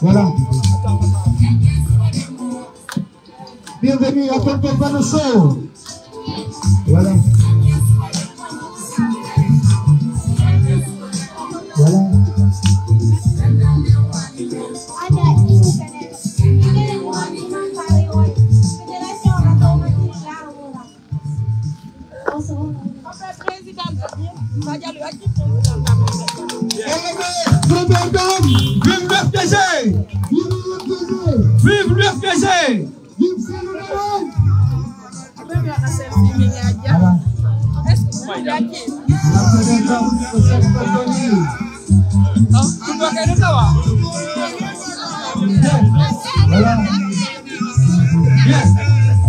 Voilà. Bienvenue à Tonton Panoso. Voilà. Voilà. Vive le FDG! Vive le FDG!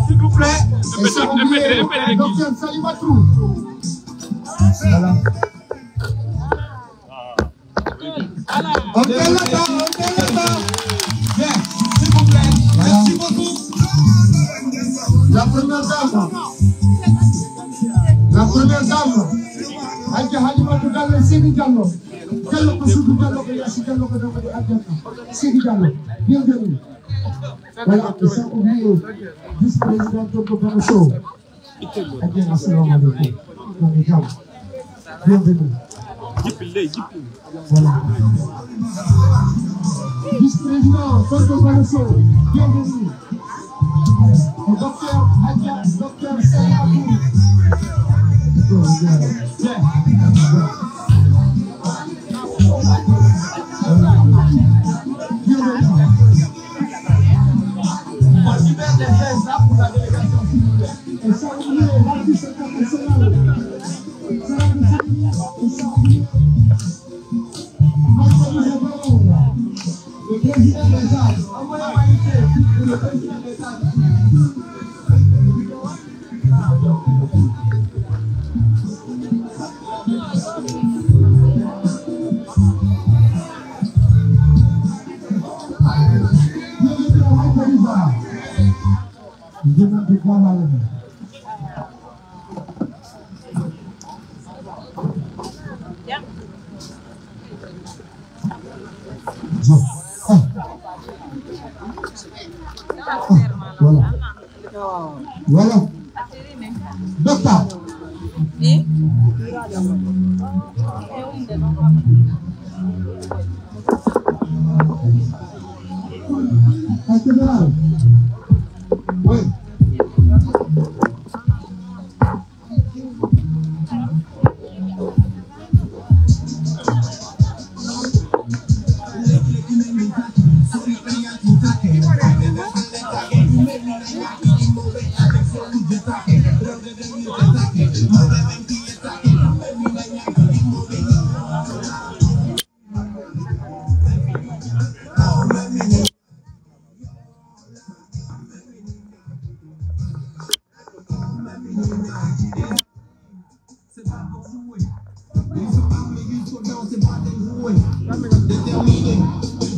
S'il vous plaît, Docteur Salimatou. Voilà. Ok, là-bas. Bien, s'il vous plaît, merci beaucoup. La première dame. Aja Halimatu Diallo, Sidi Diallo. Diallo ko Sudu Diallo ko Yasi Diallo ko dama di Adjana. Sidi Diallo. Bienvenue. Voilà, nous sommes oubliés. Vice-président Tonton Panoso. Adjana, assalamu alaikum. Bienvenue. Voilà. Vice-président Tonton Panoso. Bienvenue. Docteur Adja, Docteur Salimatou. Voilà. Docteur. Oui.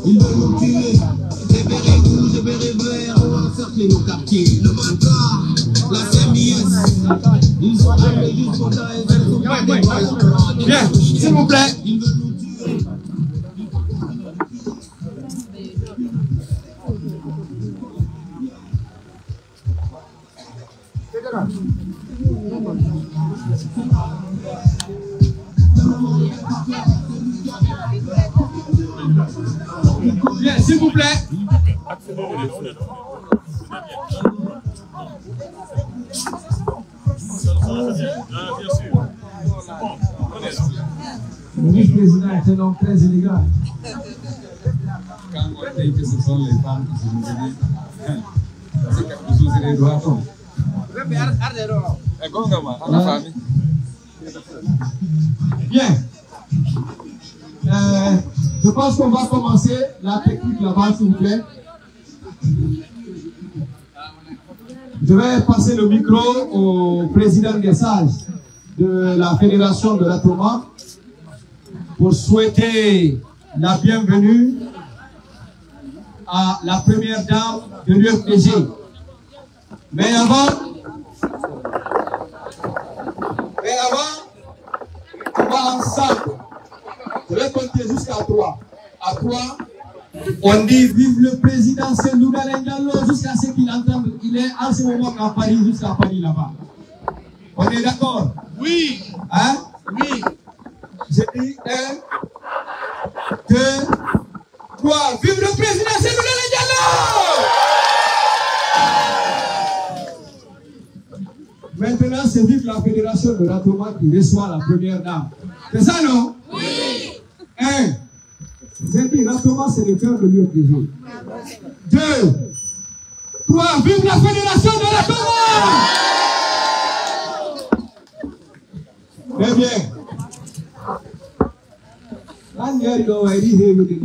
Ils veulent nous tuer. Des bérets rouges, des bérets verts, on va encercler nos quartiers. Le Manta, la CMIS, ils sont jamais jusqu'au temps et elles sont pas des balles. Bien, s'il vous plaît. Ils veulent nous tuer. Bien, s'il vous plaît. Le vice-président est un homme très élégant. Quand on dit que ce sont les femmes qui se nous disent, c'est quelque chose qui les doit faire. Bien. Je pense qu'on va commencer la technique là-bas, s'il vous plaît. Je vais passer le micro au président des sages de la Fédération de l'Atoma pour souhaiter la bienvenue à la première dame de l'UFDG. Mais avant, on va ensemble. Je vais compter jusqu'à 3. À 3, on dit vive le président Cellou Dalein Diallo jusqu'à ce qu'il entende. Il est en ce moment à Paris, jusqu'à Paris là-bas. On est d'accord? Oui. Hein? Oui. J'ai dit 1, 2, 3. Vive le président Cellou Dalein Diallo! Maintenant, c'est vive la fédération de l'Atoma qui reçoit la première dame. C'est ça, non? Oui. 1. J'ai dit, l'Atoma, c'est le cœur de l'UFDG. 2, 3. Vive la fédération de l'Atoma! Très bien.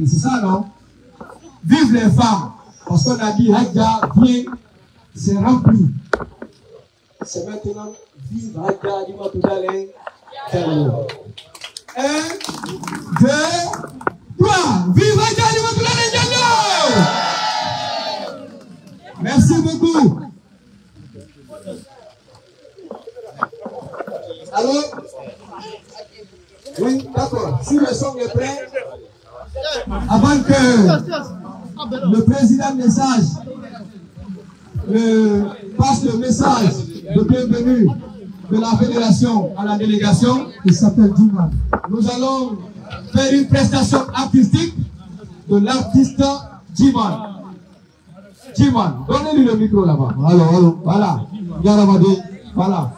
C'est ça, non? Vive les femmes. Parce qu'on a dit, Hadja, viens, c'est rempli. C'est maintenant, vive Hadja, Dimatou Dalein Diallo. 1, 2, 3. Vive Hadja, Dimatou Dalein Diallo! Merci beaucoup. Allô? Oui, d'accord. Si le son est prêt, avant que le président des sages passe le message de bienvenue de la fédération à la délégation, qui s'appelle Jiman, nous allons faire une prestation artistique de l'artiste Jiman. Jiman, donnez-lui le micro là-bas. Allô, voilà. Voilà.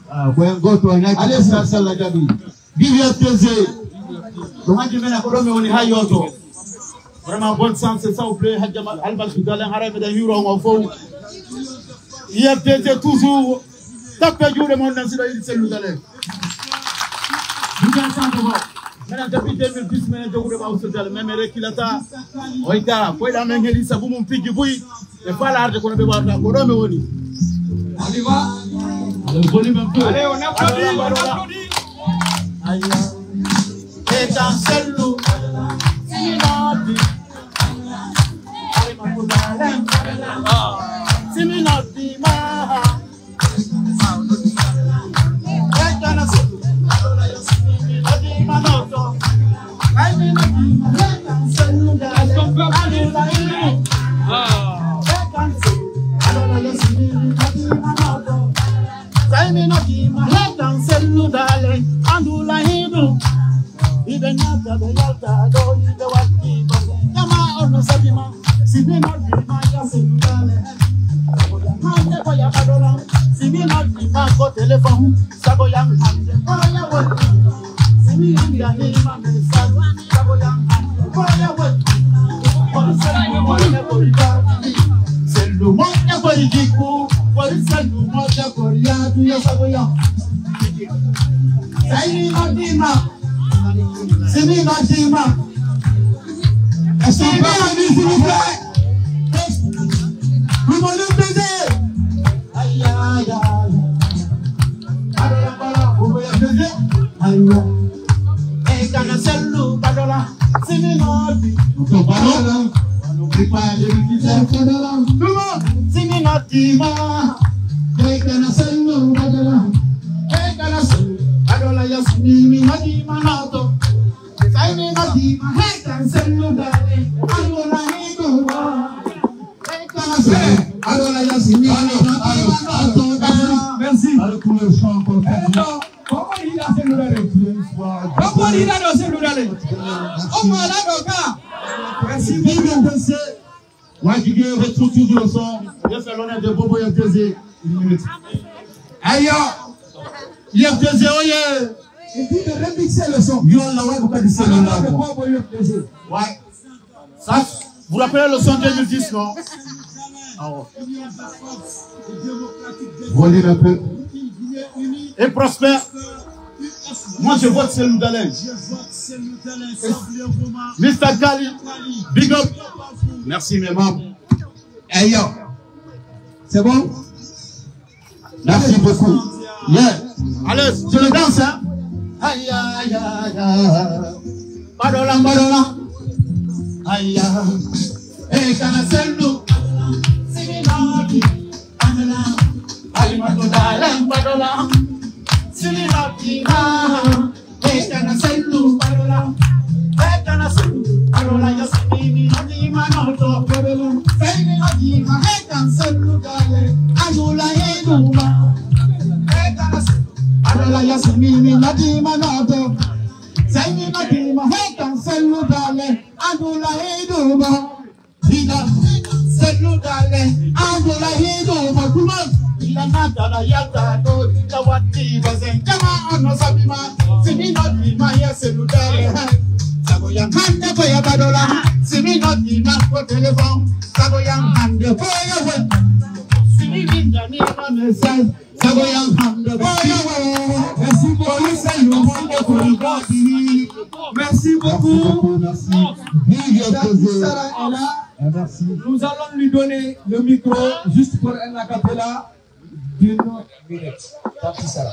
Allez, ça la gabi. Vive FDG. Vraiment bonne chance, c'est ça vous plaît. IFDG toujours. Tapez du monde dans ce Cellou Dalein. Maintenant, depuis 2010, je vous remercie. Même qu'il a ta. Oïda, quoi, il a même dit ça, vous m'en piquez, vous. Et pas l'argent qu'on a besoin de voir. On y va. Allez, on applaudit. Et dans Cellou, Siminoti ma. IFDG, oye. Il dit de remixer le son. Ouais. Ça, vous rappelez le son 2010, non? Voyez un peu. Et Prosper. Moi, je vote Selou Dalen. Mr. Kali, big up. Merci, mes membres. Hey yo. C'est bon? Merci beaucoup. Yeah. Allez, je le danse, hein? Aïe, aïe, aïe, aïe. Badola, badola. Aïe, aïe. Hey, kana Selou. Siminati. Badola. Alimato Dalen, badola. Siminati. Hey, kana Selou, badola. Hey, kana Selou. Badola, yasini, nani, manoto. Femi, nani, hey, kana Selou, Dalen. Anula, enuma. Hey, kana Selou. Adola yasmini nadima nato Saini nadima hekan Selou Dalen Adola heduma Ila Selou Dalen Adola heduma Kuma Ila nadala yata do Ila wati bazen Kama ano sabima Simi nadima ya Selou Dalen Sago yang hande ko ya badola Simi nadima ko telefon Sago yang hande ko ya we Simi ninja ni ma message Sago yang hande ko ya we. Merci beaucoup. Merci. Nous allons lui donner le micro juste pour un acapella d'une minute. Tanti Sarah.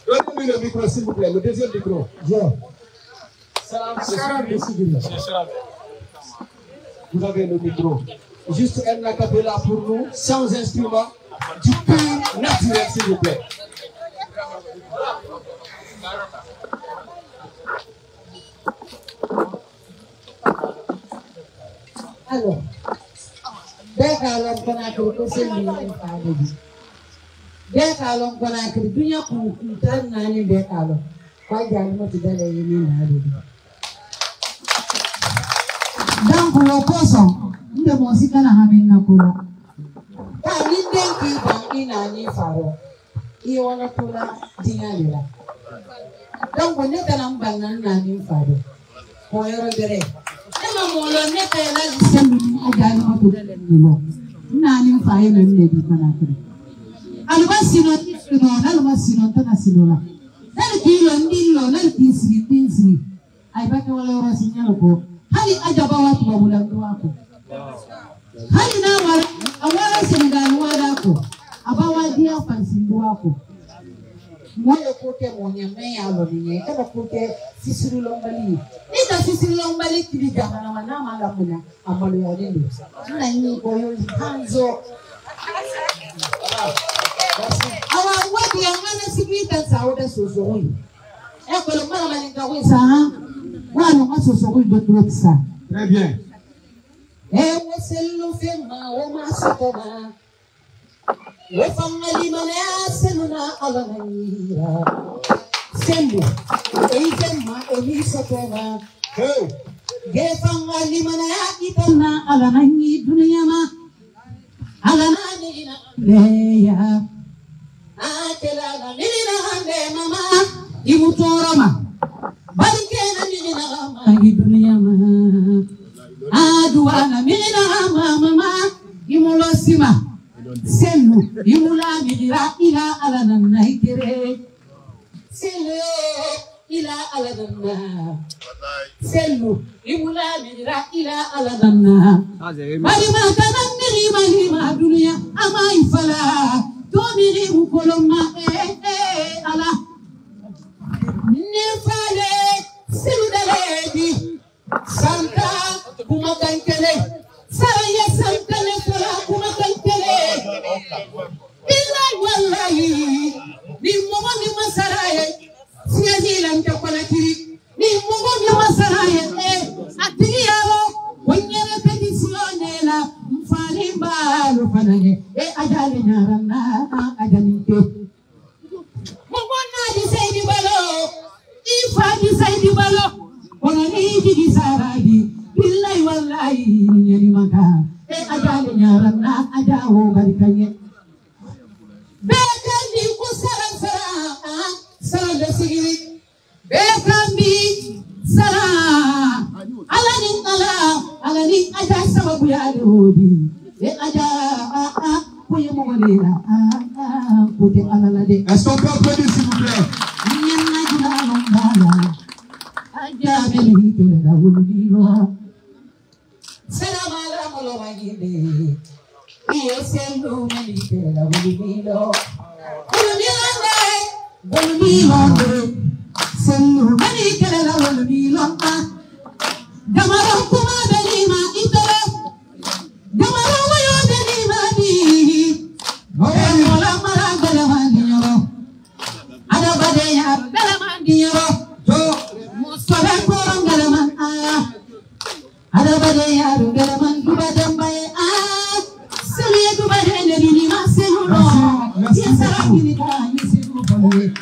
Donnez-lui le micro s'il vous plaît, le deuxième micro. Vous avez le micro. Juste un acapella pour nous, sans instrument, du pur naturel s'il vous plaît. Alors, dès qu'alors qu'on a créé ce milieu, dès qu'alors qu'on a créé, bien qu'on traîne dans les dès qu'alors, quoi qu'il y a une autre dans les lignes. Donc, le poisson, nous devons aussi qu'on a ramené na couleur. Quand il dit qu'il a ni faro, il y a une couleur d'inaléla. Donc, on est dans un banane na ni faro. Pour y regarder. Moi, le côté mon yamé à l'origine, et le côté Sissi Lombali. Et la Sissi Lombali qui dit à la Mona, à Maloyani. Nani, Boyo, Hanzo. Our wedding, and a secret and sour so. Echo, the Malaman is a one also so good to look, sir. Très bien. Eh, what's a little thing, oh, my supper. Wefanga limana senuna alanira sembu eizema elisa tena gefanga limana itana alanani duniyama alanani leya akela nilina hande mama imutorama balikena nilina mama duniyama aduana nilina mama imulosima Selou, imula mira ila alanana ikere. Selou, ila alanana. Selou, imula mira ila alanana. Marima tanamiri marima dunia ama ifala. Tomiri ukoloma ala. Nefale Selou Dalen Santa kumakankele. Saraya Santa nefala kumakankele. Billahi wallahi ni momo ni masaraye siazi la mtakwana kiri ni momo ni masaraye atiyaro wonyere petitione la mfalimba lo fanane ajale nyarana ajanite momo na di saidi balo ifa di saidi balo onani di saradi billahi wallahi ni maka ajale nyarana ajawo barikanye Bekandi kusaran Est-ce qu'on peut applaudir s'il vous plaît?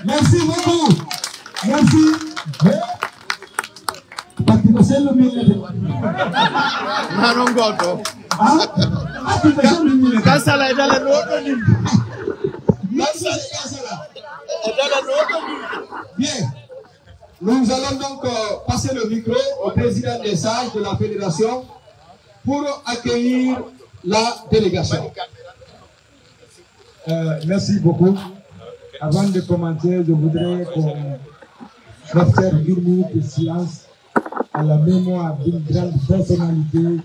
Merci beaucoup. Merci. Bien. Nous allons donc passer le micro au président des sages de la fédération pour accueillir la délégation. Merci beaucoup. Avant de commencer, je voudrais qu'on faire 1 minute de silence à la mémoire d'une grande personnalité,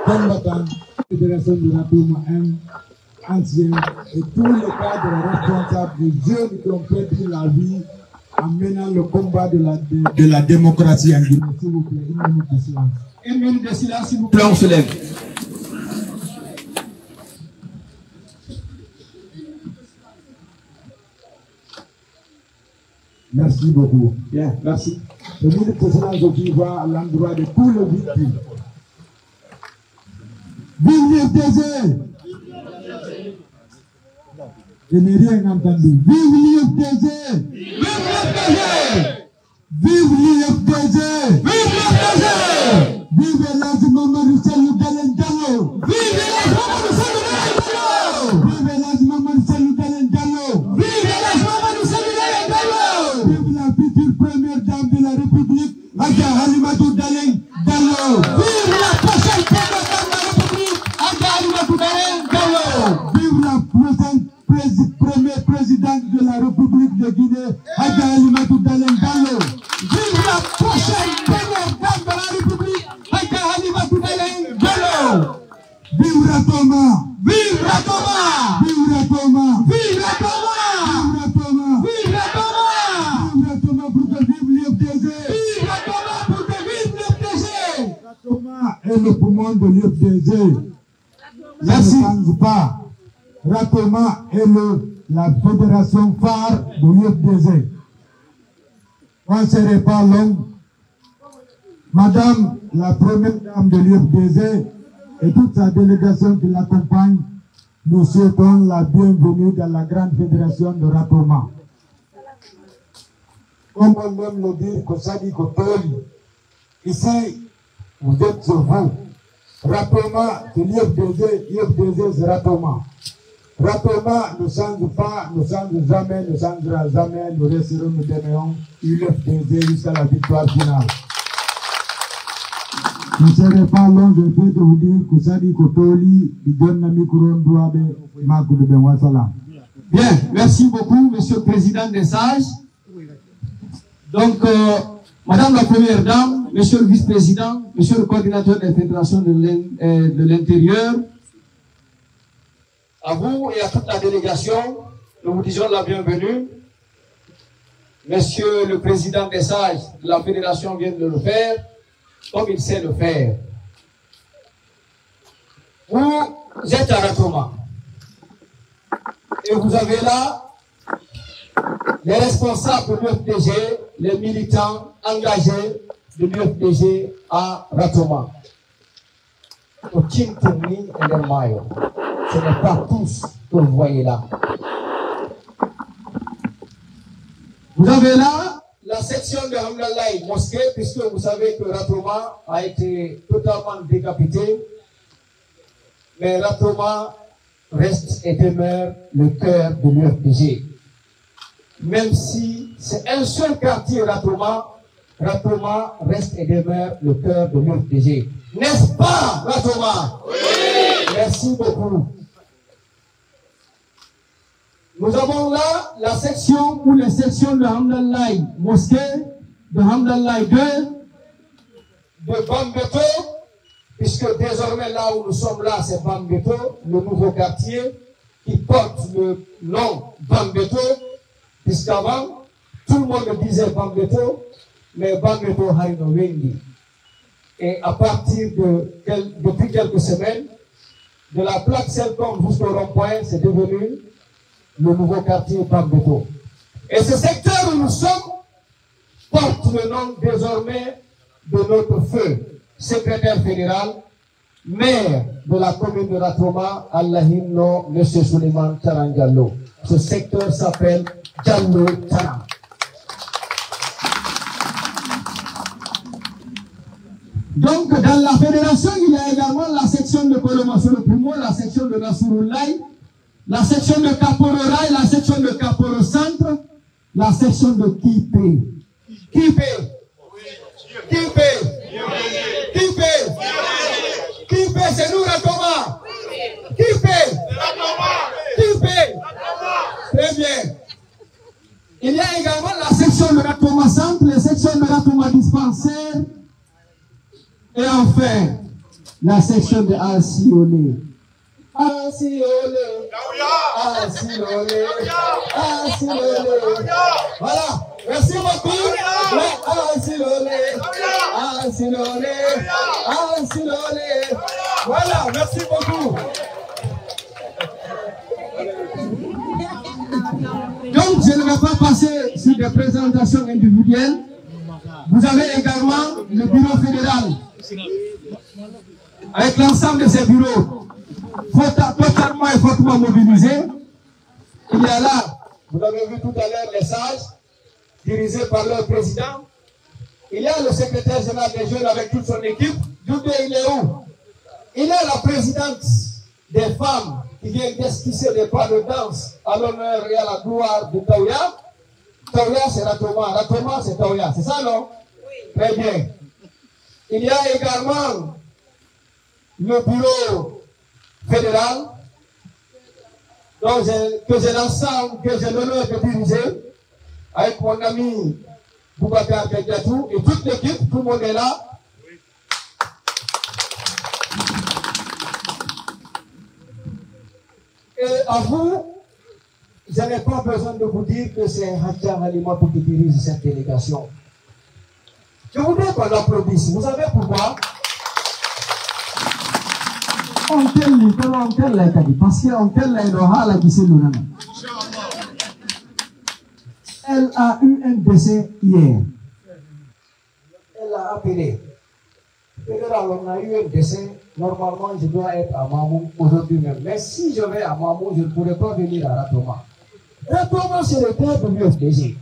combattant, fédération du Ratoma 1, ancien, et tous les cadres responsables des jeunes qui ont perdu la vie en menant le combat de la démocratie en Guinée. S'il vous plaît, 1 minute de silence. 1 minute de silence, s'il vous plaît, on se lève. Merci beaucoup. Bien, merci. Le minute de silence qui va à l'endroit de tous les victimes. Vive l'IFDG! Je n'ai rien entendu. Vive l'IFDG! Vive l'IFDG! Vive l'IFDG! Vive l'IFDG! Vive Elhadji Mamadou Cellou Dalein Diallo! Vive Elhadji Mamadou Cellou Dalein Diallo! Vive Elhadji Mamadou Cellou Dalein Diallo! Vive Elhadji Mamadou Cellou Dalein Diallo! Vive la future première dame de la République, Adja Halimatou Dalein Diallo! Vive la prochaine première dame de la République, Adja Halimatou Dalein Diallo! Vive la prochaine première présidente de la République de Guinée, Adja Halimatou Dalein Diallo! Vive la prochaine première dame de la République, Adja Halimatou Dalein Diallo! Vive Ratoma! Vive Ratoma! Vive Ratoma! Vive Ratoma! Vive Ratoma! Vive Ratoma pour que vive l'IFDG! Vive Ratoma pour que vive l'IFDG! Ratoma est le poumon de l'IFDG. Merci. Ça ne change pas. Ratoma est la fédération phare de l'IFDG. On ne serait pas long. Madame la première dame de l'IFDG et toute sa délégation qui l'accompagne, nous souhaitons la bienvenue dans la grande fédération de Ratoma. Comme on aime le dire, Kosadi Kotoli, ici, vous êtes sur vous. Ratoma, c'est l'IFDG, l'IFDG c'est Ratoma. Ratoma ne change pas, ne change jamais, ne changera jamais, nous resterons, nous demeurons l'IFDG jusqu'à la victoire finale. Je ne serai pas long, je peux te vous dire que ça dit Kotoli, il donne la micro, Bien, merci beaucoup, Monsieur le Président des Sages. Donc, Madame la Première Dame, Monsieur le Vice-Président, Monsieur le Coordinateur de la Fédération de l'Intérieur, à vous et à toute la délégation, nous vous disons la bienvenue. Monsieur le Président des Sages de la Fédération vient de le faire, comme il sait le faire. Vous êtes à Ratoma. Et vous avez là les responsables de l'UFDG, les militants engagés de l'UFDG à Ratoma. Au Tintini et le Mayo. Ce n'est pas tous que vous voyez là. Vous avez là la section de Hamdallah mosquée, puisque vous savez que Ratoma a été totalement décapité. Mais Ratoma reste et demeure le cœur de l'UFDG. Même si c'est un seul quartier Ratoma, Ratoma reste et demeure le cœur de l'UFDG. N'est-ce pas, Ratoma? Oui. Merci beaucoup. Nous avons là la section ou les sections de Hamdallahi Mosquée, de Hamdallahi 2, de Bambeto, puisque désormais là où nous sommes là, c'est Bambeto, le nouveau quartier qui porte le nom Bambeto, puisqu'avant, tout le monde disait Bambeto, mais Bambeto Harino Wendi. Et à partir depuis quelques semaines, de la plaque Selcom jusqu'au rond-point, c'est devenu le nouveau quartier Bambeto. Et ce secteur où nous sommes porte le nom désormais de notre feu, secrétaire fédéral, maire de la commune de Ratoma, Allahino, M. Suleiman Tarangallo. Ce secteur s'appelle Diallo Taran. Donc, dans la fédération, il y a également la section de Kolomaso le Pumo, la section de Nasrullaï, la section de Kapororaï, la section de Kaporo Centre, la section de Kipé. Kipé. Kipé. Kipé. Kipé, c'est nous, Ratoma. Kipé. Kipé. Très bien. Il y a également la section de Ratoma Centre, les sections de Ratoma Dispensaire, et enfin, la section de Asiolé. Asiolé. Asiolé. Asiolé. Voilà. Merci beaucoup. Asiolé. Asiolé. Asiolé. Voilà. Merci beaucoup. Donc, je ne vais pas passer sur des présentations individuelles. Vous avez également le bureau fédéral. Avec l'ensemble de ces bureaux, totalement et fortement mobilisés. Il y a là, vous avez vu tout à l'heure les sages, dirigés par leur président. Il y a le secrétaire général des jeunes avec toute son équipe. Doudé, il est où? Il y a la présidente des femmes qui vient d'esquisser des pas de danse à l'honneur et à la gloire de Taouya. Taouya, c'est Ratoma. Ratoma, c'est Taouya. C'est ça, non? Oui. Très bien. Il y a également le bureau fédéral que j'ai l'honneur de diriger avec mon ami Boubacar Kadiatou et toute l'équipe, tout le monde est là. Et à vous, je n'ai pas besoin de vous dire que c'est Hadja Halimatou qui dirige cette délégation. Je voudrais qu'on applaudisse. Vous savez pourquoi? Elle a eu un décès hier. Elle a appelé. On a eu un décès. Normalement, je dois être à Mamou aujourd'hui même. Mais si je vais à Mamou, je ne pourrai pas venir à Ratoma. Ratoma, c'est le terre de l'UFDG.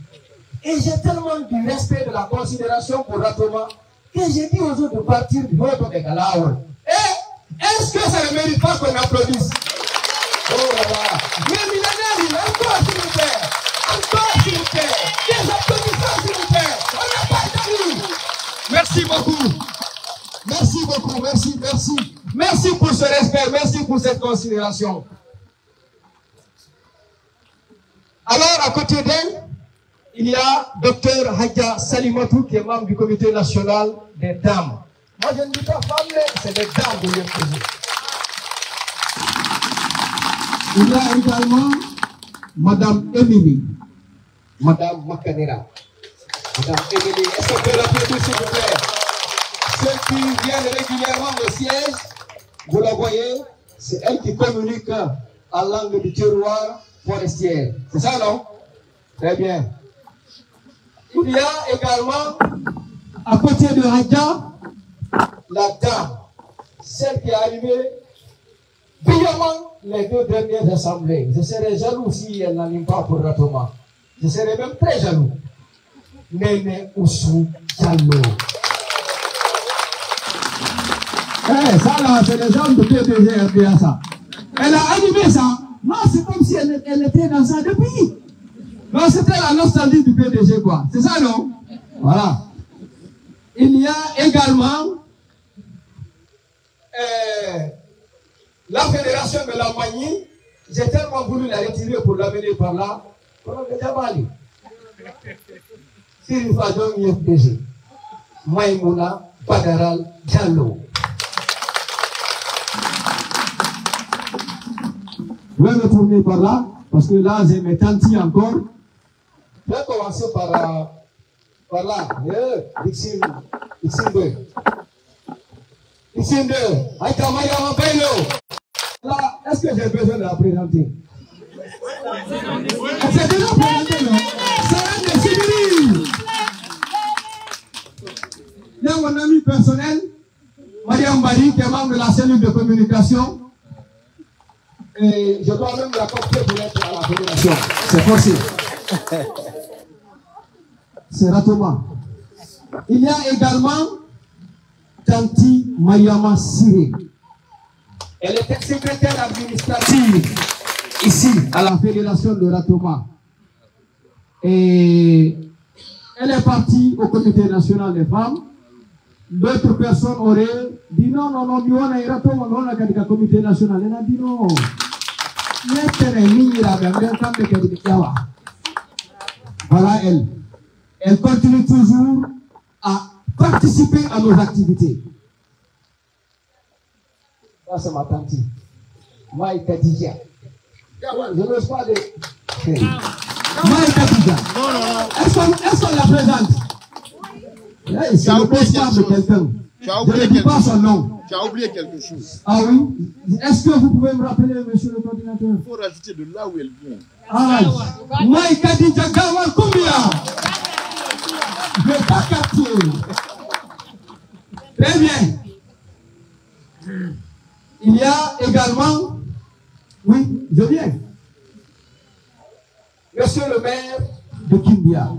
Et j'ai tellement du respect, de la considération pour Ratoma que j'ai dit aux autres de partir du vote de Galaoul. Et est-ce que ça ne mérite pas qu'on applaudisse? Oh là là. Le millénaire, il est encore, s'il vous plaît. Encore, s'il vous plaît. Des applaudissements, s'il vous plaît. On n'a pas de nous. Merci beaucoup. Merci beaucoup. Merci, merci. Merci pour ce respect. Merci pour cette considération. Alors, à côté d'elle, il y a Dr Hadja Salimatou qui est membre du comité national des dames. Moi je ne dis pas femmes, c'est des dames de l'UFDG. Il y a également Madame Émilie, Madame Makanera. Madame Émilie, est-ce qu'on peut l'applaudir s'il vous plaît? Ceux qui viennent régulièrement au siège, vous la voyez, c'est elle qui communique en langue du terroir forestière. C'est ça, non? Très bien. Il y a également, à côté de Hadja, la dame, celle qui a animé brillamment les 2 dernières assemblées. Je serais jaloux si elle n'anime pas pour Ratoma. Je serais même très jaloux. Néné Oussou Diallo. Ça là, c'est les gens de PDG qui a ça. Elle a animé ça. Non, c'est comme si elle était dans ça depuis. Non, c'était la nostalgie du PDG, quoi. C'est ça, non? Voilà. Il y a également la fédération de la Manie, j'ai tellement voulu la retirer pour l'amener par là. On a déjà parlé. Si nous faisons IFDG, Maïmouna Padaral Diallo. Je vais me tourner par là, parce que là, j'ai mes tantis encore. Je vais commencer par là. Dixine 2. Dixine 2. Aïka Mayama Bello. Là, est-ce que j'ai besoin de la présenter? C'est déjà présenté, non? C'est un Sibiri. Il y a mon ami personnel, Mariam Bari, qui est membre de la cellule de communication. Et je dois même la copier pour être à la fédération. C'est forcé. C'est Ratoma. Il y a également Tanti Mayama Siré. Elle était secrétaire administrative ici, à la fédération de Ratoma. Et elle est partie au comité national des femmes. D'autres personnes auraient dit non, Diwana et Ratoma, on a qu'à comité national. Elle a dit non. Voilà elle. Elle continue toujours à participer à nos activités. Là, c'est ma tante. Maï Kadija. Je ne sais pas de. Maï Kadija. Est-ce qu'on la présente? C'est le poste de quelqu'un. Je ne dis pas son nom. Tu as oublié quelque chose. Ah oui? Est-ce que vous pouvez me rappeler, monsieur le coordinateur? Il faut rajouter de là où elle vient. Ah, Maï Kadija Gawa Kumbia. Je n'ai pas capté. Très bien. Il y a également, oui, je viens, Monsieur le maire de Kimbia.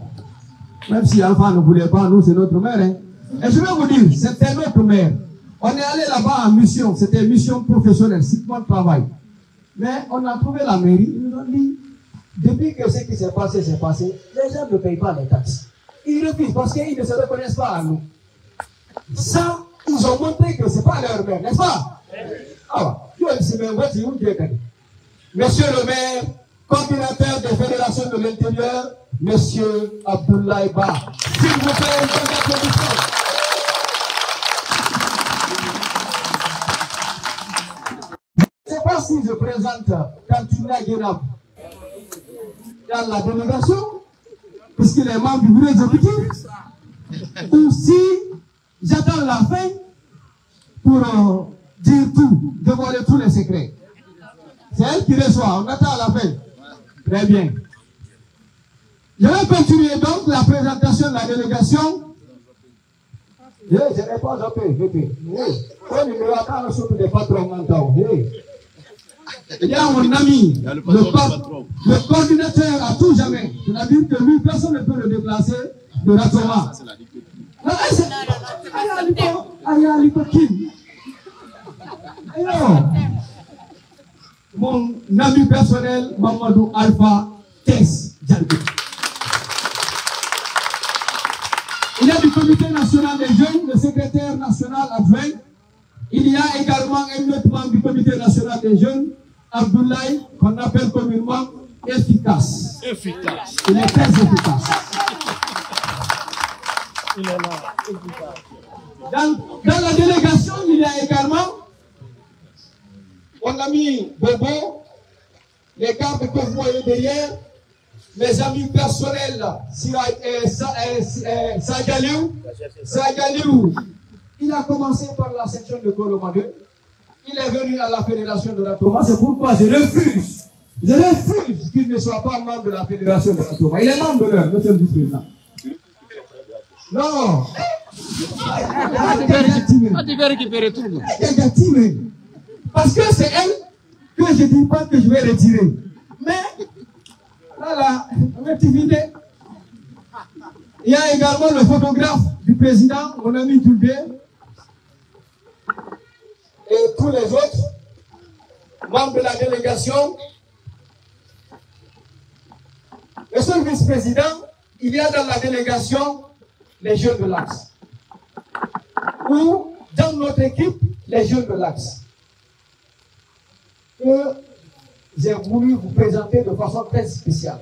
Même si Alpha ne voulait pas, nous, c'est notre maire. Hein. Et je vais vous dire, c'était notre maire. On est allé là-bas en mission, c'était mission professionnelle, cyclement de travail. Mais on a trouvé la mairie, ils nous ont dit, depuis que ce qui s'est passé, les gens ne payent pas les taxes. Ils refusent parce qu'ils ne se reconnaissent pas à nous. Ça, ils ont montré que ce n'est pas leur maire, n'est-ce pas? Ah, monsieur le maire, coordinateur des fédérations de l'intérieur, monsieur Abdoulaye Ba. S'il vous plaît, une bonne applaudissement. Je ne sais pas si je présente Kantina Guénab dans la délégation, puisqu'il est membre du bureau exécutif, ou si j'attends la fin pour dire tout, dévoiler tous les secrets. C'est elle qui reçoit, on attend la fin. Très bien. Je vais continuer donc la présentation de la délégation. Je n'ai pas appelé. Il y a mon ami, le coordinateur à tout jamais. C'est-à-dire que lui, personne ne peut le déplacer de Ratoma. Mon ami personnel, Mamadou Alpha Tess Djalgo. Il y a du comité national des jeunes, le secrétaire national adjoint. Il y a également un autre membre du comité national des jeunes, Abdoulaye, qu'on appelle communément efficace. Efficace. Il est très efficace. Il est là, efficace. Dans la délégation, il y a également mon ami Bobo, les gardes que vous voyez derrière, mes amis personnels, Sagaliou, il a commencé par la section de Coloma 2. Il est venu à la fédération de Ratoma. C'est pourquoi je refuse qu'il ne soit pas membre de la fédération de Ratoma. Il est membre de l'heure, monsieur le vice-président. Non. Tu vas récupérer tout. Parce que c'est elle que je ne dis pas que je vais retirer. Mais, là, l'activité. Il y a également le photographe du président, mon ami Toulbé. Et tous les autres membres de la délégation. Monsieur le vice-président, il y a dans la délégation les jeunes de l'Axe. Ou dans notre équipe, les jeunes de l'Axe, que j'ai voulu vous présenter de façon très spéciale.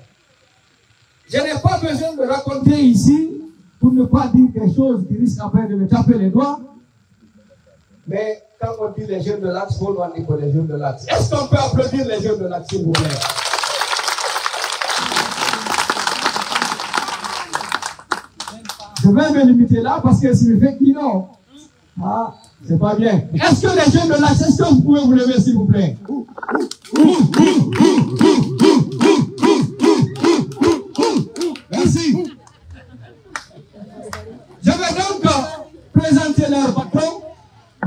Je n'ai pas besoin de raconter ici, pour ne pas dire quelque chose qui risque après de me taper les doigts. Mais quand on dit les jeunes de l'Axe, il faut demander pour les jeunes de l'Axe. Est-ce qu'on peut applaudir les jeunes de l'Axe, s'il vous plaît? Je vais me limiter là parce que si je fais qui non, ah, c'est pas bien. Est-ce que les jeunes de l'Axe, est-ce que vous pouvez vous lever, s'il vous plaît? Merci. Je vais donc présenter leur patron,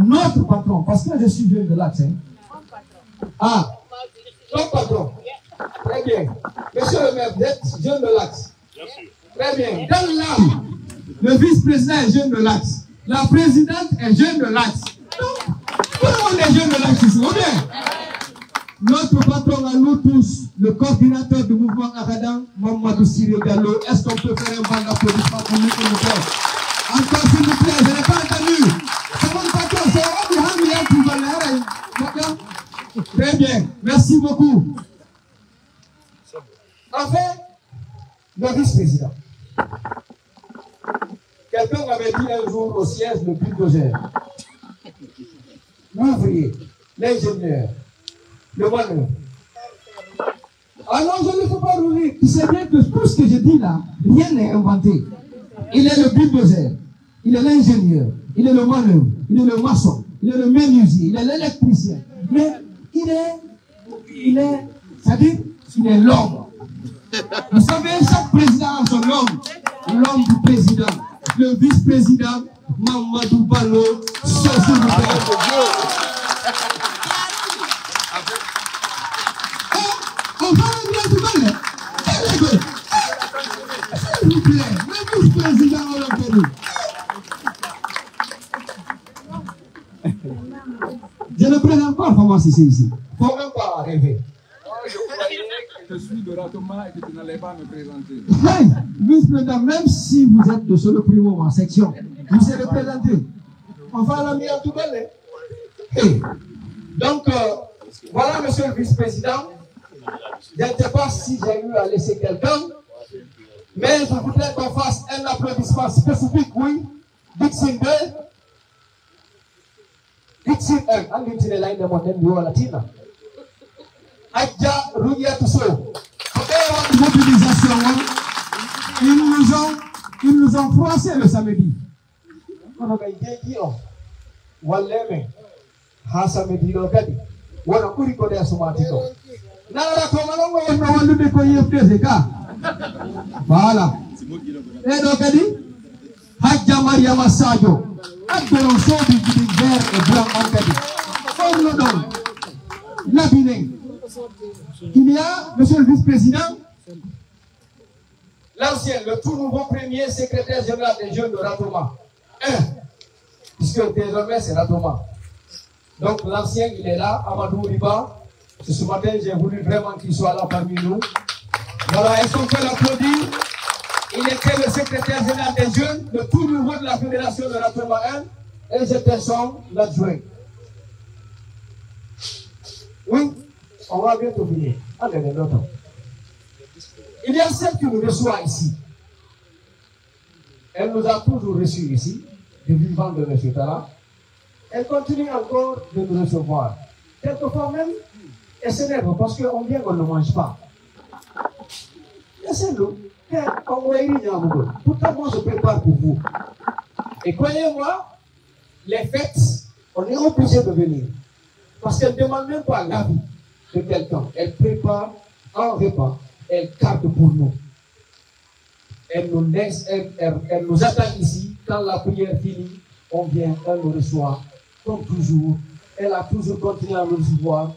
notre patron, parce que je suis jeune de l'Axe. Hein. Ah, ton patron. Très bien. Monsieur le maire, vous êtes jeune de l'Axe. Très bien. Dans l'âme, le vice-président est jeune de l'Axe. La présidente est jeune de l'Axe. Comment on est jeune de l'Axe ici? Bien. Notre patron à nous tous, le coordinateur du mouvement Aradan, Mamadou Siré Gallo. Est-ce qu'on peut faire un banc d'applaudissements pour lui, s'il vous plaît? Encore, s'il vous plaît, je n'ai pas entendu. C'est mon patron, c'est Rabbi. Très bien, merci beaucoup. Enfin, le vice-président. Quelqu'un m'avait dit un jour au siège le bulldozer, l'ouvrier, l'ingénieur, le bonheur. Ah non, je ne peux pas rouvrir. Tu sais bien que tout ce que je dis là, rien n'est inventé. Il est le bulldozer, il est l'ingénieur, il est le manœuvre, il est le maçon, il est le menuisier, il est l'électricien. Mais il est, c'est-à-dire, il est l'homme. Vous savez, chaque président a son homme, l'homme du président, le vice-président, Mamadou Ballo, s'il vous plaît. On va regarder tout le monde. S'il vous plaît, le vice-président, on l'a perdu. Je ne présente pas comment c'est ici. Il ne faut même pas rêver. Je croyais que je suis de Ratoma et que tu n'allais pas me présenter. Hey, vice-président, même si vous êtes de Solo Primo en section, vous serez présenté. On va la mettre en tout cas. Hey. Donc, voilà, monsieur le vice-président. Je ne sais pas si j'ai eu à laisser quelqu'un, mais je voudrais qu'on fasse un applaudissement spécifique, oui. Dixon 2. Dixon 1. On dit que c'est de mon latina. Adja Rouya-Tousso. Mobilisation, ils nous ont froissé le samedi. On a dit, Waleme, ha samedi lo kadi. Wana kuri kode asumatiko. Nara komalongo wana walube ko yefdezeka. Voilà. Et donc kadi Hadja Mariama Sadio. Adolon sobi du vert et blanc en kadi. Comme le don. Labiné. Il y a, monsieur le vice-président, l'ancien, le tout nouveau premier secrétaire général des jeunes de Ratoma. Puisque désormais c'est Ratoma. Donc l'ancien, il est là, Amadou Riba. Ce matin, j'ai voulu vraiment qu'il soit là parmi nous. Voilà, est-ce qu'on peut l'applaudir? Il était le secrétaire général des jeunes, le tout nouveau de la fédération de Ratoma 1, et j'étais son adjoint. Oui, on va bientôt finir. Allez, l'autre. Il y a celle qui nous reçoit ici. Elle nous a toujours reçus ici, du vivant de M. Tala. Elle continue encore de nous recevoir. Quelquefois même, elle s'énerve parce qu'on vient qu'on ne mange pas. Laissez-nous. Pourtant, moi, je prépare pour vous. Et croyez-moi, les fêtes, on est obligé de venir. Parce qu'elle ne demande même pas l'avis de quelqu'un. Elle prépare un repas. Elle garde pour nous. Elle nous laisse, elle nous attend ici. Quand la prière finit, on vient, elle nous reçoit. Comme toujours, elle a toujours continué à nous recevoir.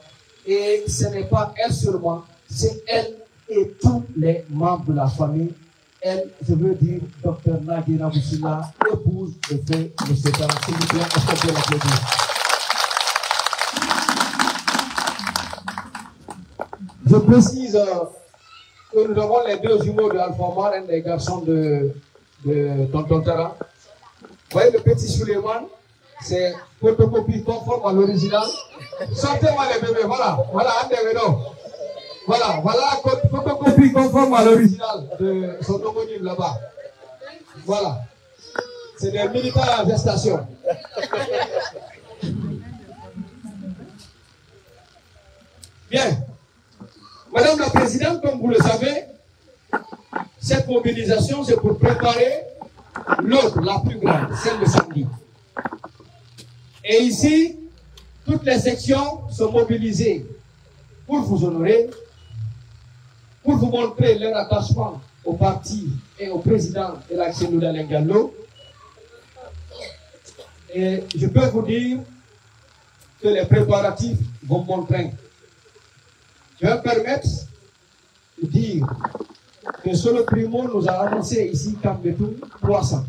Et ce n'est pas elle seulement, c'est elle et tous les membres de la famille. Elle, je veux dire, Dr Nadia Boussila, épouse de fait M. Tala. S'il vous plaît, est-ce qu'on peut l'applaudir? Je précise que nous avons les deux jumeaux de Alpha Omar, un des garçons de Tonton Tara. Vous voyez le petit Suleiman, c'est photocopie conforme à l'original. Sortez-moi les bébés, voilà, un des vélos. Voilà, photocopie conforme à l'original de son homonyme là-bas. Voilà. C'est des militaires en gestation. Bien. Madame la Présidente, comme vous le savez, cette mobilisation, c'est pour préparer l'autre, la plus grande, celle de samedi. Et ici, toutes les sections sont mobilisées pour vous honorer, pour vous montrer leur attachement au parti et au président de l'Action Loudalen Diallo. Et je peux vous dire que les préparatifs vont bon train. Je vais me permettre de dire que Solo Primo nous a annoncé ici Cambetou 300.